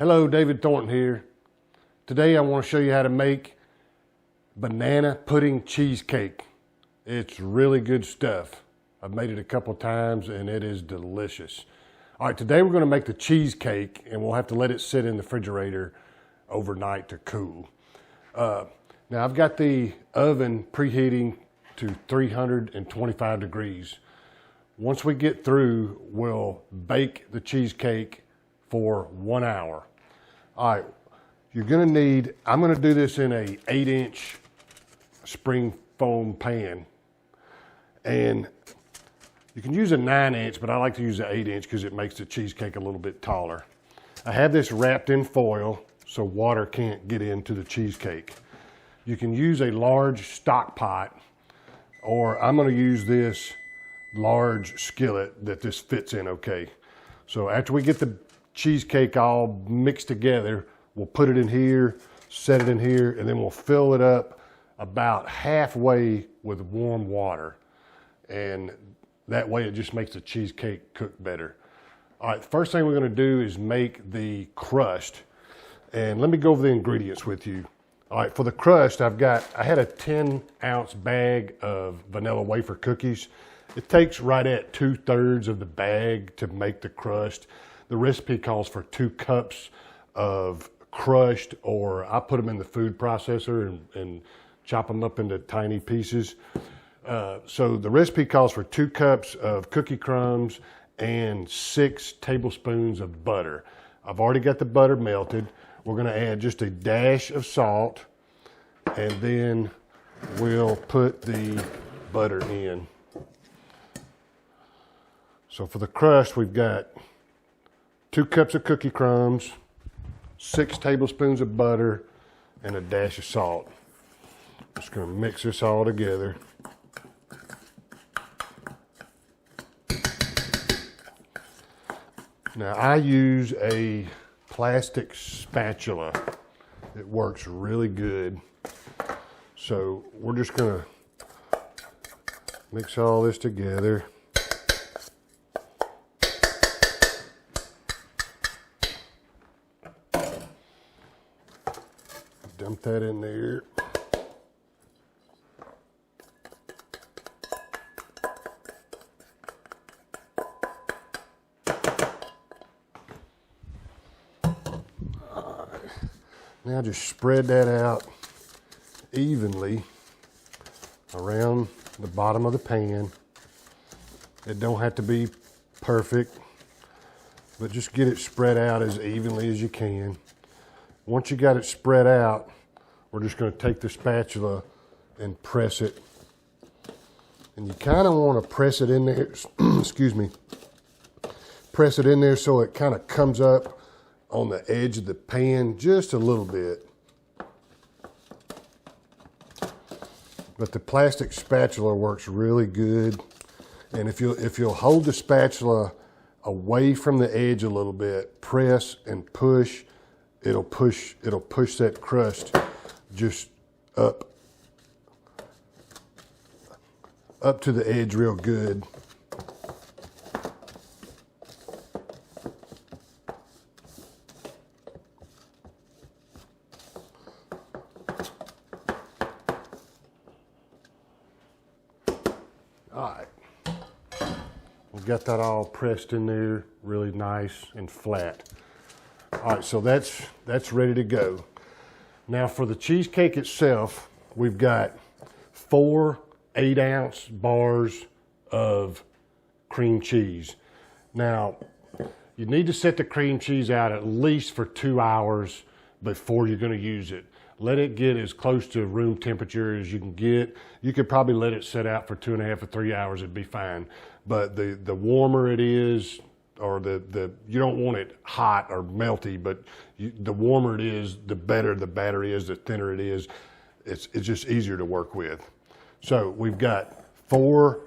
Hello, David Thornton here. Today I want to show you how to make banana pudding cheesecake. It's really good stuff. I've made it a couple times and it is delicious. All right, today we're going to make the cheesecake and we'll have to let it sit in the refrigerator overnight to cool. Now I've got the oven preheating to 325 degrees. Once we get through, we'll bake the cheesecake for 1 hour. All right, you're gonna need, I'm gonna do this in a 8-inch spring foam pan. And you can use a 9-inch, but I like to use an 8-inch because it makes the cheesecake a little bit taller. I have this wrapped in foil so water can't get into the cheesecake. You can use a large stock pot, or I'm gonna use this large skillet that this fits in okay. So after we get the cheesecake all mixed together, we'll put it in here, set it in here, and then we'll fill it up about halfway with warm water. And that way it just makes the cheesecake cook better. All right, the first thing we're gonna do is make the crust. And let me go over the ingredients with you. All right, for the crust, I had a 10-ounce bag of vanilla wafer cookies. It takes right at 2/3 of the bag to make the crust. The recipe calls for 2 cups of crushed, or I put them in the food processor and chop them up into tiny pieces. So the recipe calls for 2 cups of cookie crumbs and 6 tablespoons of butter. I've already got the butter melted. We're gonna add just a dash of salt, and then we'll put the butter in. So for the crust, we've got 2 cups of cookie crumbs, 6 tablespoons of butter, and a dash of salt. Just gonna mix this all together. Now I use a plastic spatula. It works really good. So we're just gonna mix all this together. Dump that in there. All right. Now just spread that out evenly around the bottom of the pan. It don't have to be perfect, but just get it spread out as evenly as you can. Once you got it spread out, we're just going to take the spatula and press it. And you kind of want to press it in there, excuse me, press it in there so it kind of comes up on the edge of the pan just a little bit. But the plastic spatula works really good. And if you'll hold the spatula away from the edge a little bit, press and push, it'll push that crust just up to the edge real good. All right, we've got that all pressed in there really nice and flat. All right, so that's ready to go. Now for the cheesecake itself, we've got 4 8-ounce bars of cream cheese. Now, you need to set the cream cheese out at least for 2 hours before you're gonna use it. Let it get as close to room temperature as you can get. You could probably let it set out for 2.5 or 3 hours, it'd be fine. But the warmer it is, or you don't want it hot or melty, but the warmer it is, the better the batter is, the thinner it is. It's just easier to work with. So we've got 4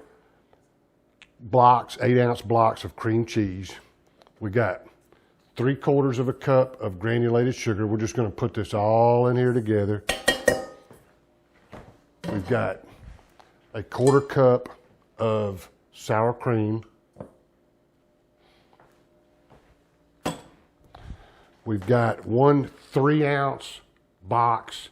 blocks, 8-ounce blocks of cream cheese. We got 3/4 cup of granulated sugar. We're just gonna put this all in here together. We've got a 1/4 cup of sour cream. we've got 1 3-ounce box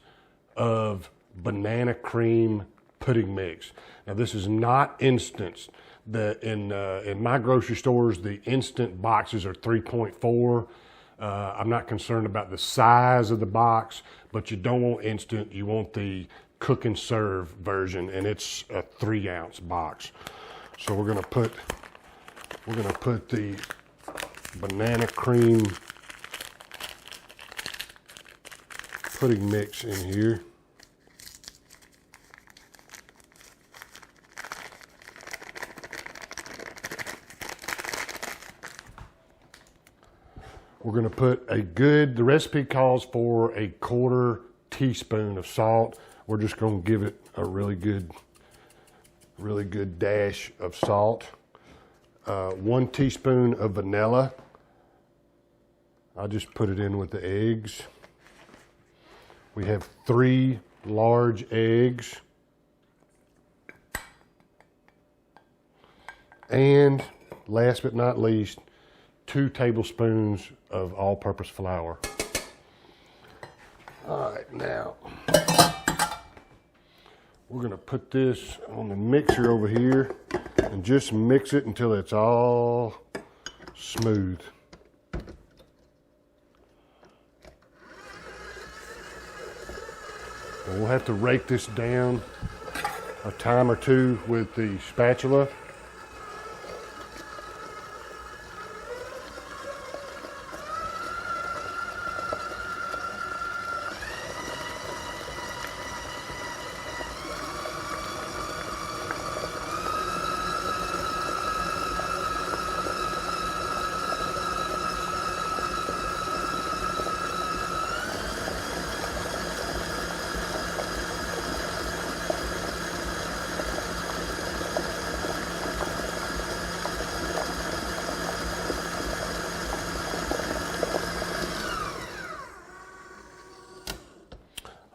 of banana cream pudding mix. Now this is not instant. In my grocery stores, the instant boxes are 3.4. I'm not concerned about the size of the box, but you don't want instant. You want the cook and serve version, and it's a 3-ounce box. So we're gonna put the banana cream pudding mix in here. We're going to put the recipe calls for a 1/4 teaspoon of salt. We're just going to give it a really good dash of salt. 1 teaspoon of vanilla. I'll just put it in with the eggs. We have 3 large eggs. And last but not least, 2 tablespoons of all-purpose flour. All right, now we're gonna put this on the mixer over here and just mix it until it's all smooth. And we'll have to rake this down a time or two with the spatula.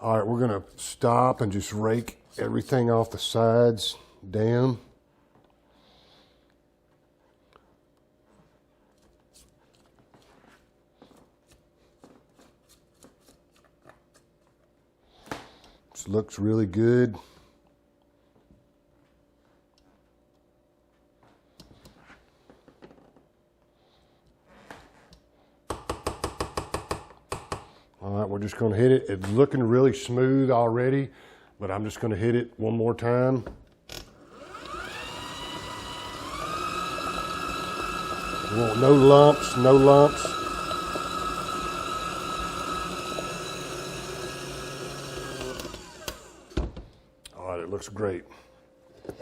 All right, we're gonna stop and just rake everything off the sides down. This looks really good. All right, we're just gonna hit it. It's looking really smooth already, but I'm just gonna hit it one more time. We want no lumps, no lumps. All right, it looks great.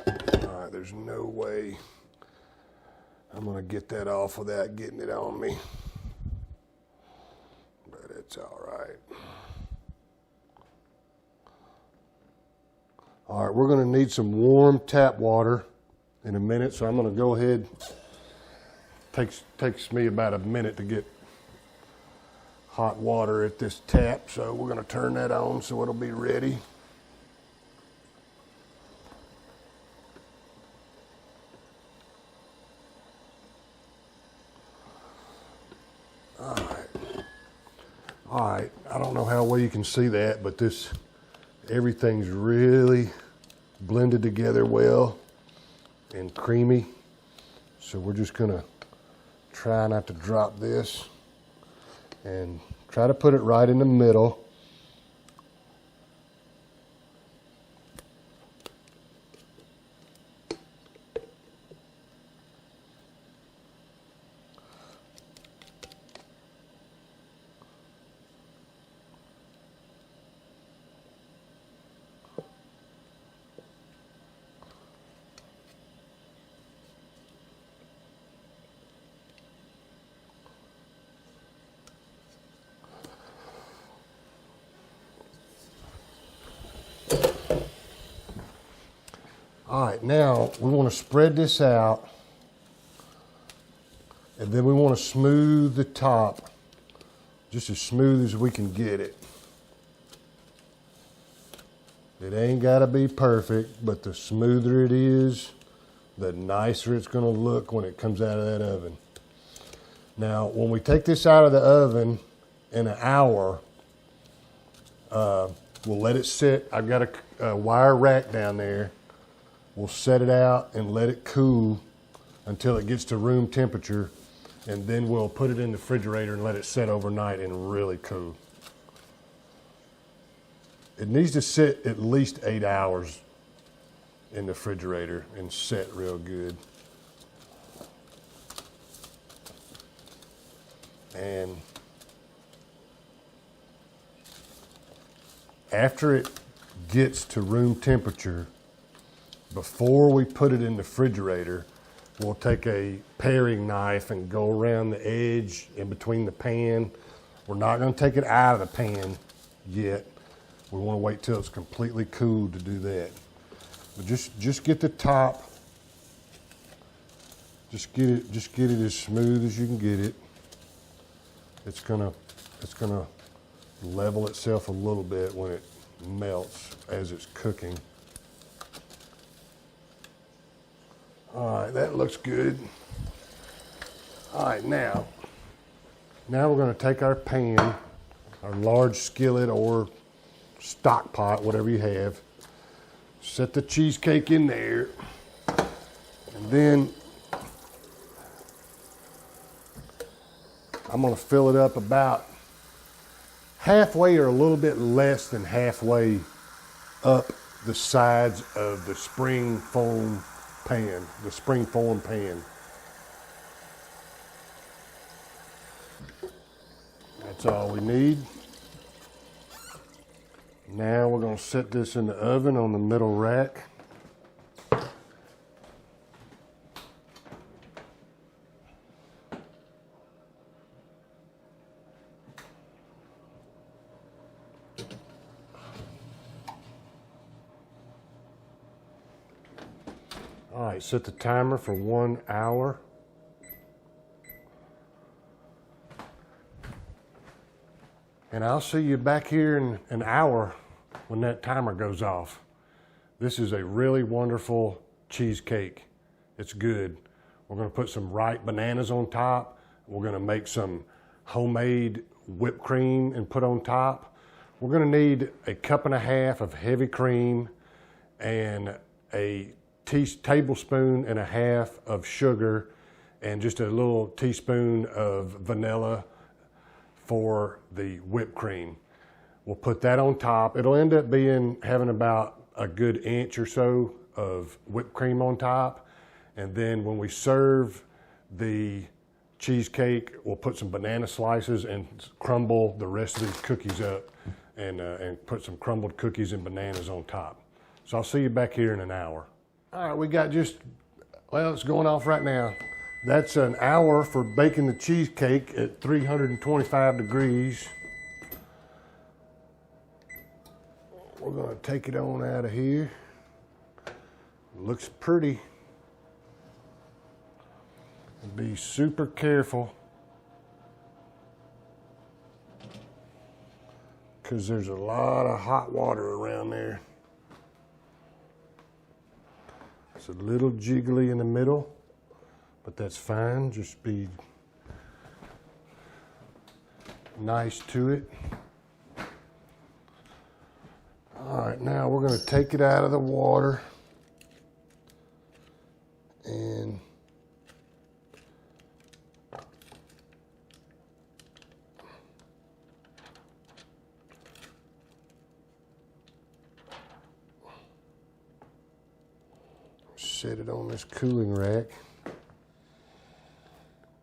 All right, there's no way I'm gonna get that off without getting it on me. It's all right. All right, we're going to need some warm tap water in a minute, so I'm going to go ahead. Takes me about a minute to get hot water at this tap, so we're going to turn that on so it'll be ready. All right, I don't know how well you can see that, but everything's really blended together well and creamy. So we're just gonna try not to drop this and try to put it right in the middle. All right, now we want to spread this out, and then we want to smooth the top just as smooth as we can get it. It ain't got to be perfect, but the smoother it is, the nicer it's going to look when it comes out of that oven. Now, when we take this out of the oven, in an hour. We'll let it sit. I've got a wire rack down there. We'll set it out and let it cool until it gets to room temperature, and then we'll put it in the refrigerator and let it sit overnight and really cool. It needs to sit at least 8 hours in the refrigerator and set real good. And after it gets to room temperature, before we put it in the refrigerator, we'll take a paring knife and go around the edge in between the pan. We're not going to take it out of the pan yet. We want to wait till it's completely cool to do that. But just get the top. Just get it as smooth as you can get it. It's gonna level itself a little bit when it melts as it's cooking. All right, that looks good. All right, now we're gonna take our pan, our large skillet or stock pot, whatever you have, set the cheesecake in there, and then I'm gonna fill it up about halfway or a little bit less than halfway up the sides of the spring foam pan, the spring form pan. That's all we need. Now we're going to set this in the oven on the middle rack. All right, set the timer for 1 hour. And I'll see you back here in an hour when that timer goes off. This is a really wonderful cheesecake. It's good. We're gonna put some ripe bananas on top. We're gonna make some homemade whipped cream and put on top. We're gonna need a 1.5 cups of heavy cream and a tablespoon and a half of sugar and just a little teaspoon of vanilla for the whipped cream. We'll put that on top. It'll end up having about a good inch or so of whipped cream on top. And then when we serve the cheesecake, we'll put some banana slices and crumble the rest of these cookies up and put some crumbled cookies and bananas on top. So I'll see you back here in an hour. All right, we got it's going off right now. That's an hour for baking the cheesecake at 325 degrees. We're gonna take it on out of here. Looks pretty. Be super careful because there's a lot of hot water around there. It's a little jiggly in the middle, but that's fine. Just be nice to it. All right, now we're going to take it out of the water and set it on this cooling rack.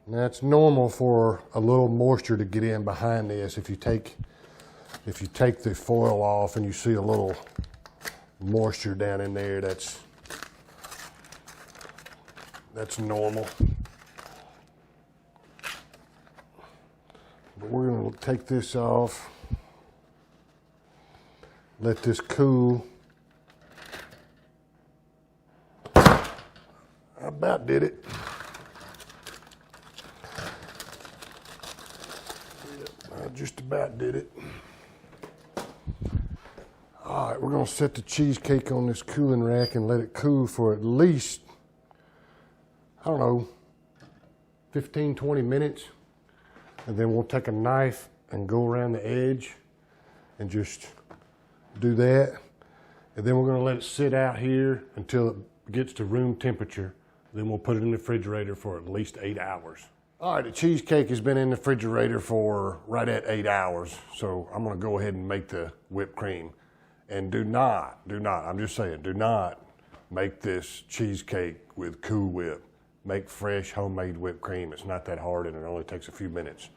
Now it's normal for a little moisture to get in behind this. If you take the foil off and you see a little moisture down in there, that's normal. But we're going to take this off, let this cool. I about did it. I just about did it. All right, we're going to set the cheesecake on this cooling rack and let it cool for at least, I don't know, 15, 20 minutes. And then we'll take a knife and go around the edge and just do that. And then we're gonna let it sit out here until it gets to room temperature. Then we'll put it in the refrigerator for at least 8 hours. All right, the cheesecake has been in the refrigerator for right at 8 hours. So I'm gonna go ahead and make the whipped cream. And do not, I'm just saying, do not make this cheesecake with Cool Whip. Make fresh homemade whipped cream. It's not that hard and it only takes a few minutes.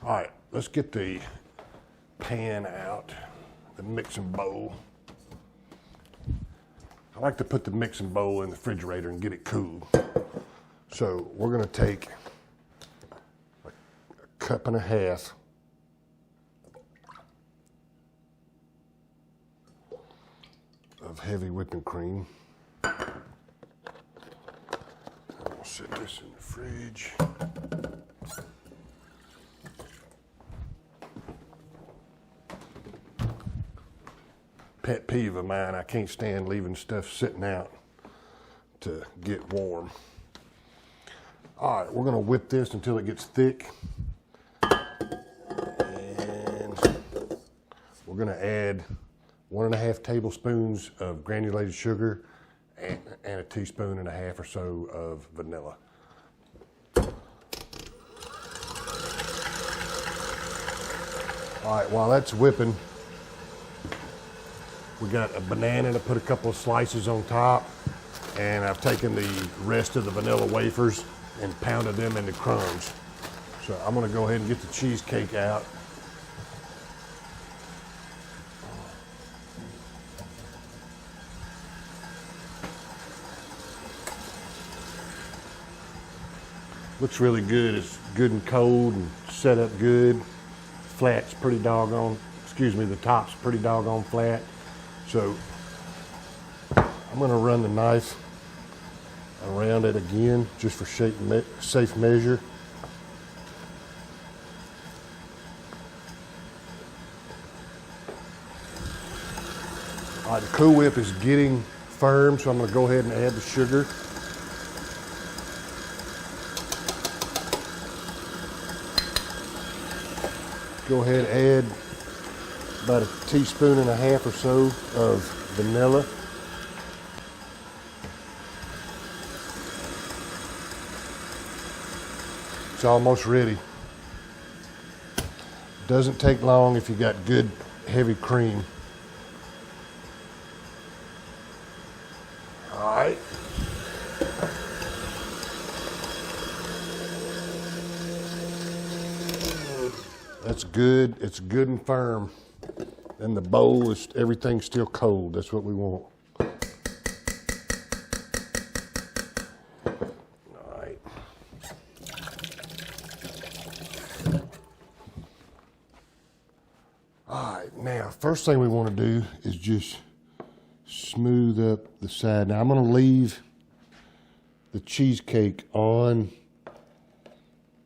All right, let's get the pan out, the mixing bowl. I like to put the mixing bowl in the refrigerator and get it cool. So we're gonna take a cup and a half of heavy whipping cream. I'll set this in the fridge. Pet peeve of mine, I can't stand leaving stuff sitting out to get warm. All right, we're gonna whip this until it gets thick. And we're gonna add 1.5 tablespoons of granulated sugar and 1.5 teaspoons or so of vanilla. All right, while that's whipping, we got a banana to put a couple of slices on top, and I've taken the rest of the vanilla wafers and pounded them into crumbs. So I'm gonna go ahead and get the cheesecake out. Looks really good. It's good and cold and set up good. Flat's pretty doggone, the top's pretty doggone flat. So I'm gonna run the knife around it again just for safe measure. All right, the Cool Whip is getting firm, so I'm gonna go ahead and add the sugar. Go ahead and add about 1.5 teaspoons or so of vanilla. It's almost ready. Doesn't take long if you got good heavy cream. All right. That's good. It's good and firm. And the bowl is, everything's still cold. That's what we want. All right. All right, now, first thing we want to do is just smooth up the side. Now, I'm going to leave the cheesecake on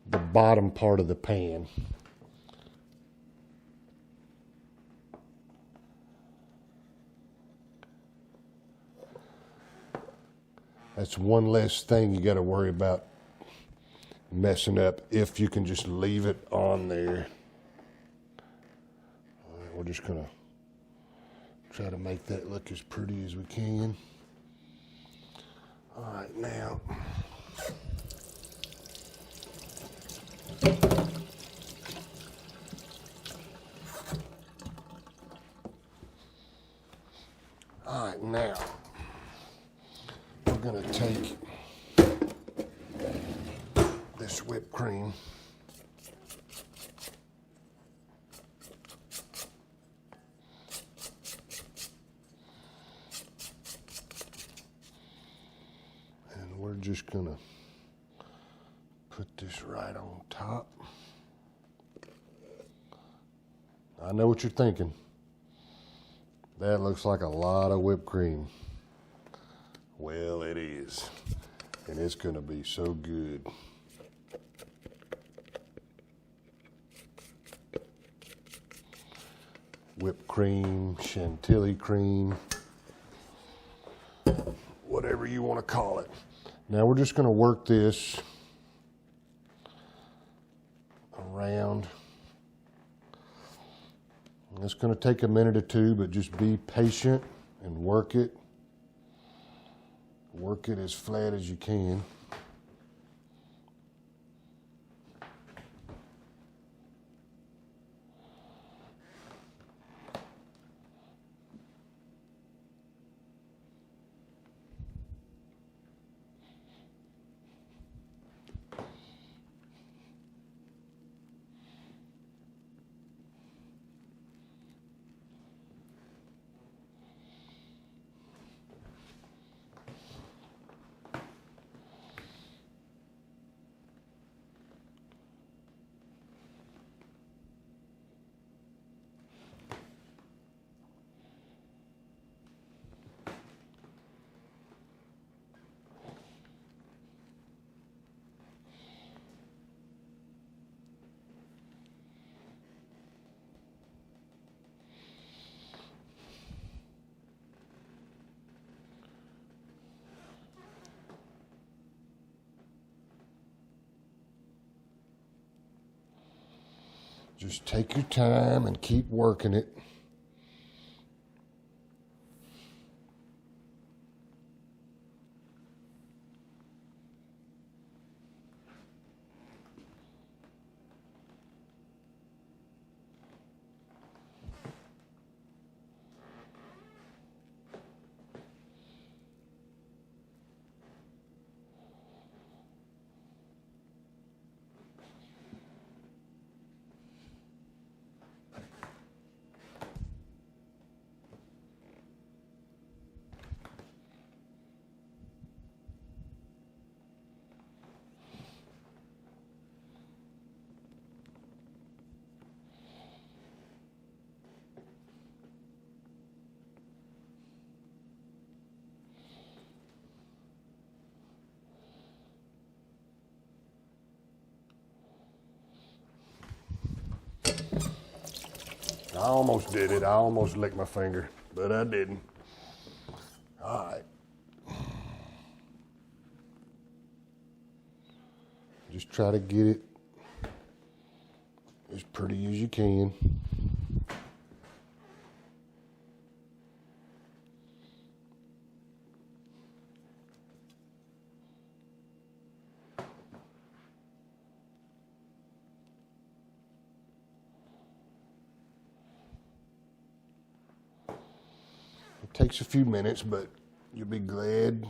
the bottom part of the pan. That's one less thing you got to worry about messing up if you can just leave it on there. All right, we're just gonna try to make that look as pretty as we can. All right, now. All right, now. We're going to take this whipped cream and we're just going to put this right on top. I know what you're thinking. That looks like a lot of whipped cream. Well, it is, and it's going to be so good. Whipped cream, chantilly cream, whatever you want to call it. Now we're just going to work this around It's going to take a minute or two, but just be patient and work it. Work it as flat as you can. Just take your time and keep working it. I almost did it. I almost licked my finger, but I didn't. All right. Just try to get it as pretty as you can. It takes a few minutes, but you'll be glad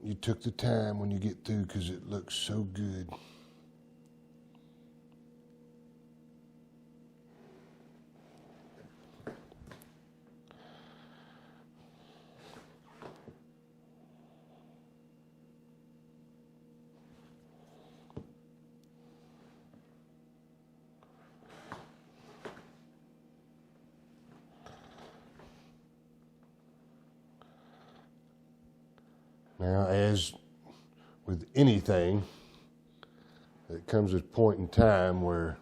you took the time when you get through because it looks so good. Now, as with anything, there comes a point in time where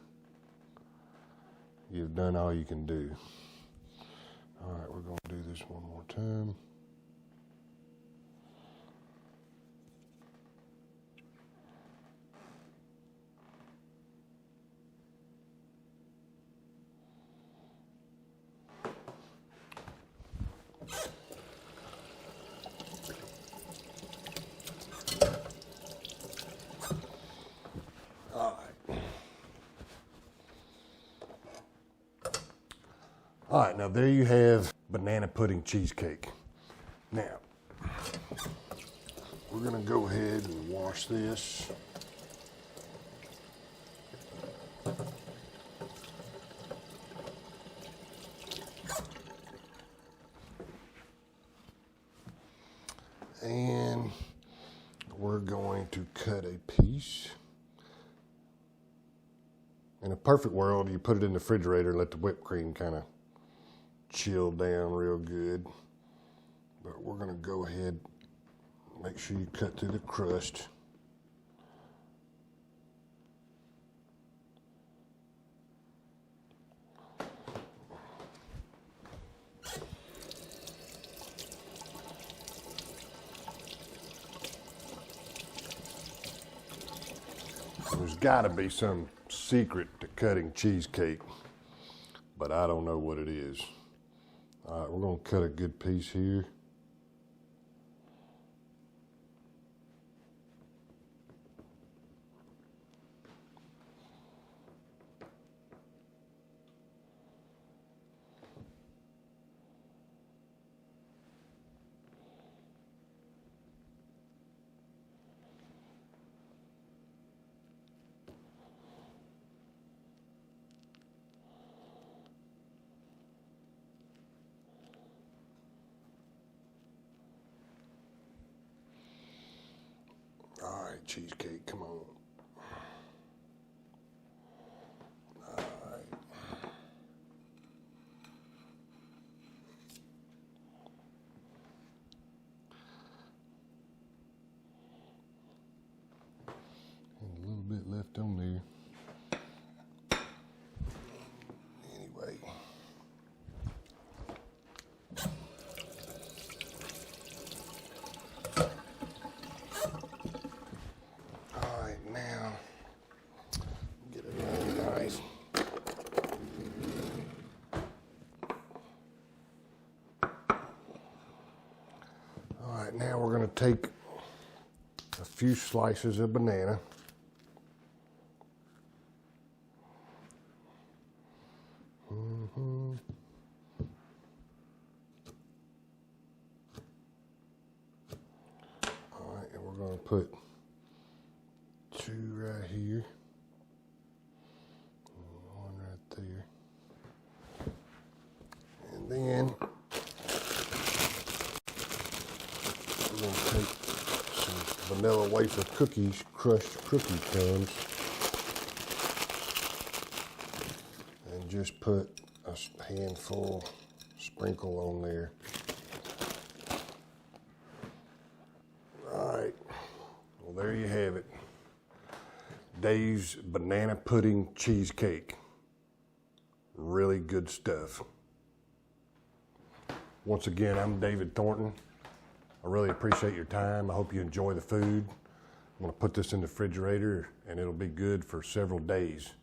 you've done all you can do. All right, we're going to do this one more time. All right, now there you have banana pudding cheesecake. Now, we're gonna go ahead and wash this. And we're going to cut a piece. In a perfect world, you put it in the refrigerator and let the whipped cream kind of chill down real good. But we're gonna go ahead, make sure you cut through the crust. There's gotta be some secret to cutting cheesecake, but I don't know what it is. All right, we're gonna cut a good piece here. All right, cheesecake, come on. All right. And a little bit left on there. Anyway. Now, get it really nice. All right, now we're going to take a few slices of banana. All right, and we're going to put 2 right here, 1 right there, and then we're going to take some vanilla wafer cookies, crushed cookie crumbs, and just put a handful, sprinkle on there. All right, well there you have it. Dave's banana pudding cheesecake. Really good stuff. Once again, I'm David Thornton. I really appreciate your time. I hope you enjoy the food. I'm gonna put this in the refrigerator and it'll be good for several days.